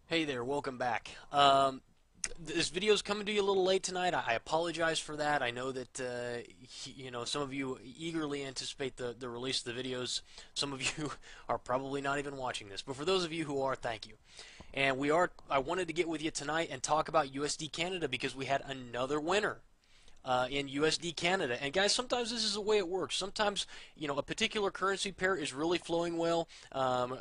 Hey there, welcome back. This video is coming to you a little late tonight. I apologize for that. I know that some of you eagerly anticipate the release of the videos. Some of you are probably not even watching this, but for those of you who are, thank you. And I wanted to get with you tonight and talk about USD Canada because we had another winner in USD Canada. And guys, sometimes this is the way it works. Sometimes, a particular currency pair is really flowing well.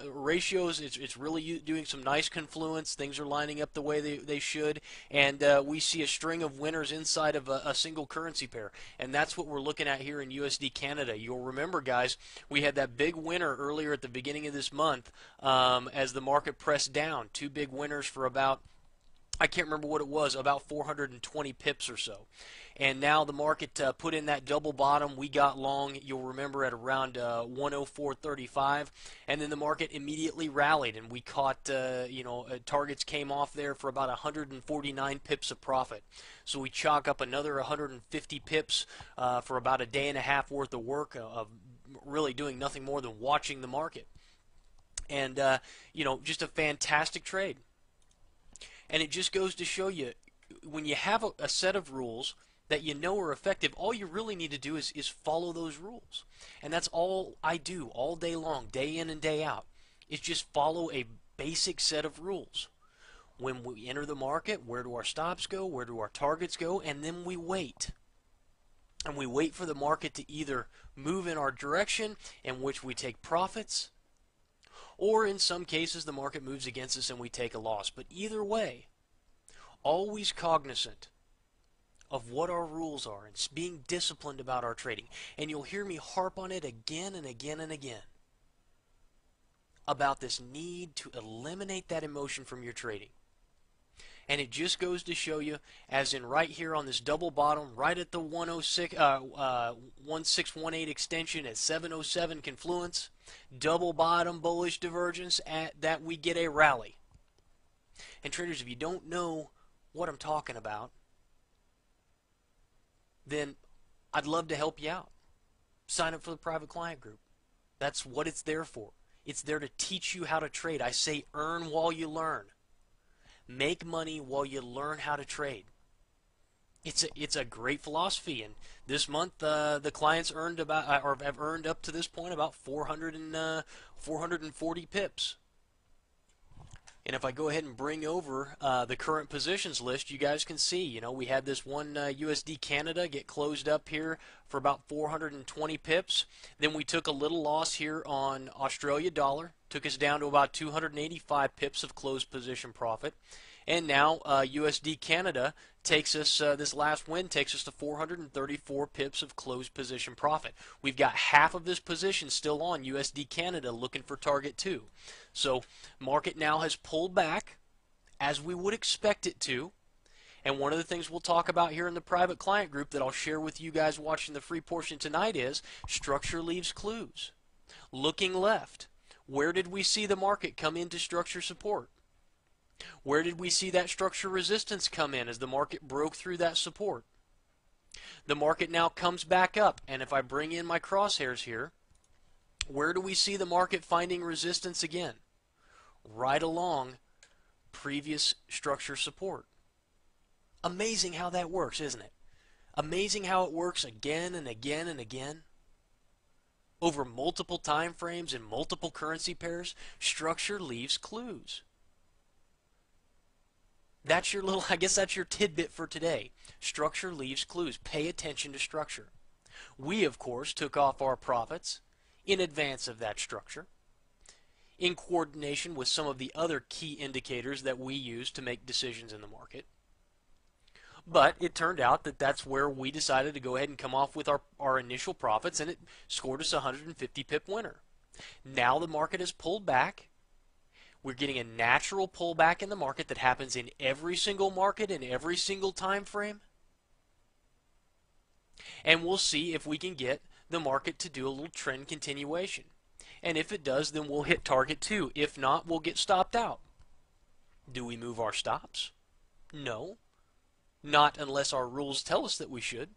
Ratios, it's really doing some nice confluence. Things are lining up the way they should. And we see a string of winners inside of a single currency pair. And that's what we're looking at here in USD Canada. You'll remember, guys, we had that big winner earlier at the beginning of this month as the market pressed down. Two big winners for about, I can't remember what it was, about 420 pips or so. And now the market put in that double bottom. We got long, you'll remember, at around 104.35. And then the market immediately rallied, and we caught, targets came off there for about 149 pips of profit. So we chalk up another 150 pips for about a day and a half worth of work of really doing nothing more than watching the market. And, just a fantastic trade. And it just goes to show you, when you have a set of rules that you know are effective, all you really need to do is follow those rules. And that's all I do all day long, day in and day out, is just follow a basic set of rules. When we enter the market, where do our stops go? Where do our targets go? And then we wait. And we wait for the market to either move in our direction, in which we take profits, or in some cases the market moves against us and we take a loss. But either way, always cognizant of what our rules are and being disciplined about our trading. And you'll hear me harp on it again and again and again about this need to eliminate that emotion from your trading. And it just goes to show you, as in right here on this double bottom, right at the 1618 extension at 707 confluence, double bottom bullish divergence, that we get a rally. And traders, if you don't know what I'm talking about, then I'd love to help you out. Sign up for the private client group. That's what it's there for. It's there to teach you how to trade. I say earn while you learn. Make money while you learn how to trade. It's a great philosophy, and this month the clients earned about, or have earned up to this point, about 440 pips. And if I go ahead and bring over the current positions list, you guys can see, we had this one USD Canada get closed up here for about 420 pips. Then we took a little loss here on Australia dollar, took us down to about 285 pips of closed position profit. And now USD Canada takes us, this last win takes us to 434 pips of closed position profit. We've got half of this position still on USD Canada looking for target 2. So market now has pulled back as we would expect it to. And one of the things we'll talk about here in the private client group that I'll share with you guys watching the free portion tonight is structure leaves clues. Looking left, where did we see the market come into structure support? Where did we see that structure resistance come in as the market broke through that support? The market now comes back up, and if I bring in my crosshairs here, where do we see the market finding resistance again? Right along previous structure support. Amazing how that works, isn't it? Amazing how it works again and again and again. Over multiple time frames and multiple currency pairs, structure leaves clues. That's your little, I guess that's your tidbit for today. Structure leaves clues. Pay attention to structure. We, of course, took off our profits in advance of that structure, in coordination with some of the other key indicators that we use to make decisions in the market. But it turned out that that's where we decided to go ahead and come off with our initial profits, and it scored us a 150 pip winner. Now the market has pulled back. We're getting a natural pullback in the market that happens in every single market in every single time frame. And we'll see if we can get the market to do a little trend continuation. And if it does, then we'll hit target 2. If not, we'll get stopped out. Do we move our stops? No. Not unless our rules tell us that we should.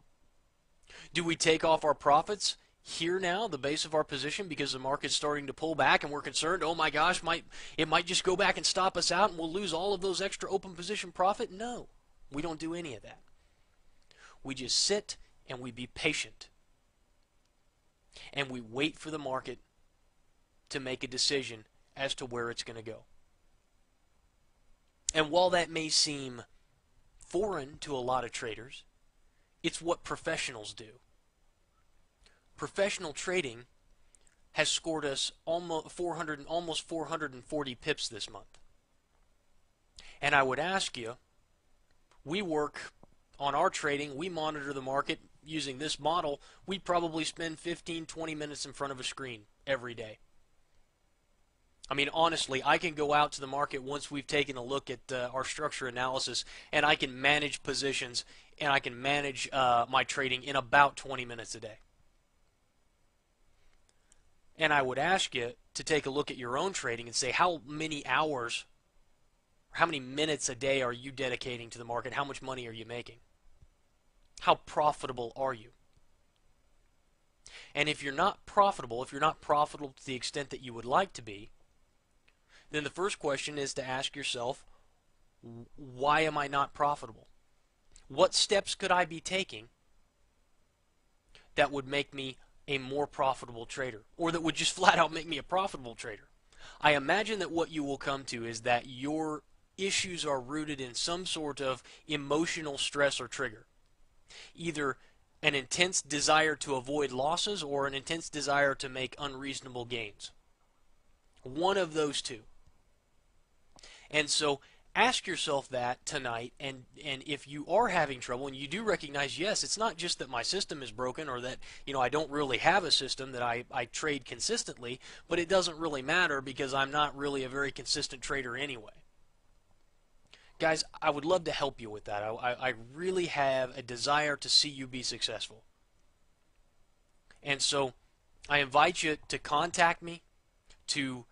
Do we take off our profits? here now, the base of our position, because the market's starting to pull back and we're concerned, oh my gosh, it might just go back and stop us out and we'll lose all of those extra open position profit? No, we don't do any of that. We just sit and we be patient. And we wait for the market to make a decision as to where it's going to go. And while that may seem foreign to a lot of traders, it's what professionals do. Professional trading has scored us almost 440 pips this month. And I would ask you, we work on our trading, we monitor the market using this model, we probably spend 15-20 minutes in front of a screen every day. I mean, honestly, I can go out to the market once we've taken a look at our structure analysis, and I can manage positions, and I can manage my trading in about 20 minutes a day. And I would ask you to take a look at your own trading and say, how many hours, how many minutes a day are you dedicating to the market? How much money are you making? How profitable are you? And if you're not profitable to the extent that you would like to be, then the first question is to ask yourself, why am I not profitable? What steps could I be taking that would make me a more profitable trader, or that would just flat out make me a profitable trader? I imagine that what you will come to is that your issues are rooted in some sort of emotional stress or trigger. Either an intense desire to avoid losses or an intense desire to make unreasonable gains. One of those two. And so ask yourself that tonight, and if you are having trouble and you do recognize, yes, it's not just that my system is broken or that, you know, I don't really have a system that I trade consistently, but it doesn't really matter because I'm not really a very consistent trader anyway. Guys, I would love to help you with that. I really have a desire to see you be successful. And so I invite you to contact me, to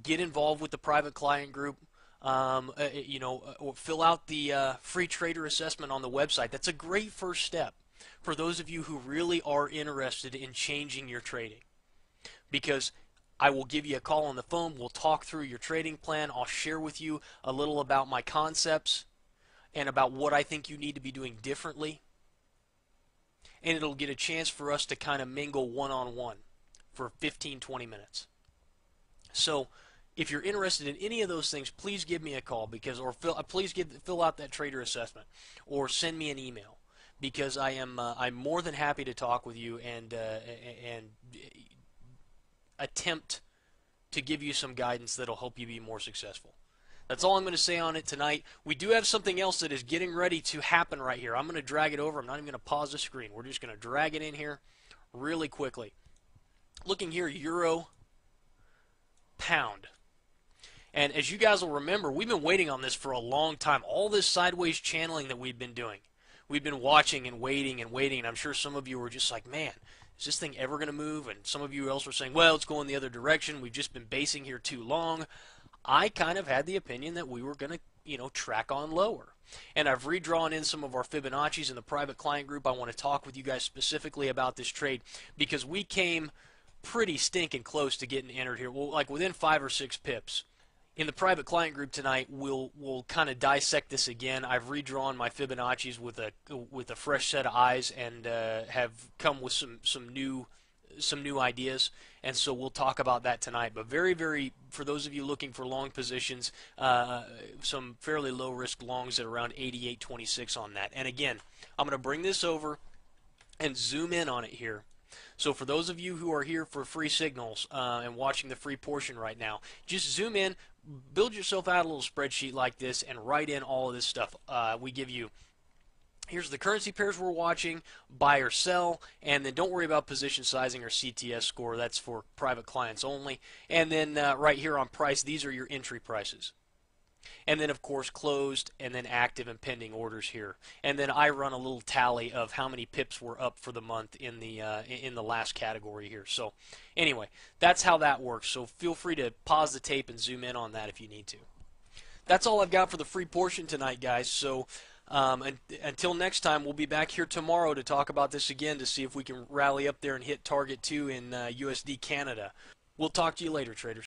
get involved with the private client group, or fill out the free trader assessment on the website. That's a great first step for those of you who really are interested in changing your trading. Because I will give you a call on the phone, we'll talk through your trading plan, I'll share with you a little about my concepts and about what I think you need to be doing differently. And it'll get a chance for us to kind of mingle one-on-one for 15-20 minutes. So if you're interested in any of those things, please give me a call, please fill out that trader assessment, or send me an email, because I'm more than happy to talk with you and attempt to give you some guidance that'll help you be more successful. That's all I'm going to say on it tonight. We do have something else that is getting ready to happen right here. I'm going to drag it over. I'm not even going to pause the screen. We're just going to drag it in here really quickly. Looking here, euro, pound. And as you guys will remember, we've been waiting on this for a long time. All this sideways channeling that we've been doing. We've been watching and waiting and waiting. And I'm sure some of you were just like, man, is this thing ever going to move? And some of you else were saying, well, it's going the other direction. We've just been basing here too long. I kind of had the opinion that we were going to, track on lower. And I've redrawn in some of our Fibonacci's in the private client group. I want to talk with you guys specifically about this trade because we came pretty stinking close to getting entered here. Well, like within 5 or 6 pips. In the private client group tonight, we'll kind of dissect this again. I've redrawn my Fibonacci's with a fresh set of eyes and have come with some new ideas, and so we'll talk about that tonight. But very, for those of you looking for long positions, some fairly low risk longs at around 88.26 on that. And again, I'm going to bring this over and zoom in on it here. So for those of you who are here for free signals and watching the free portion right now, just zoom in, build yourself out a little spreadsheet like this, and write in all of this stuff. We give you, here's the currency pairs we're watching, buy or sell, and then don't worry about position sizing or CTS score. That's for private clients only. And then right here on price, these are your entry prices. And then, of course, closed and then active and pending orders here. And then I run a little tally of how many pips were up for the month in the last category here. So anyway, that's how that works. So feel free to pause the tape and zoom in on that if you need to. That's all I've got for the free portion tonight, guys. So And until next time, we'll be back here tomorrow to talk about this again to see if we can rally up there and hit target 2 in USD Canada. We'll talk to you later, traders.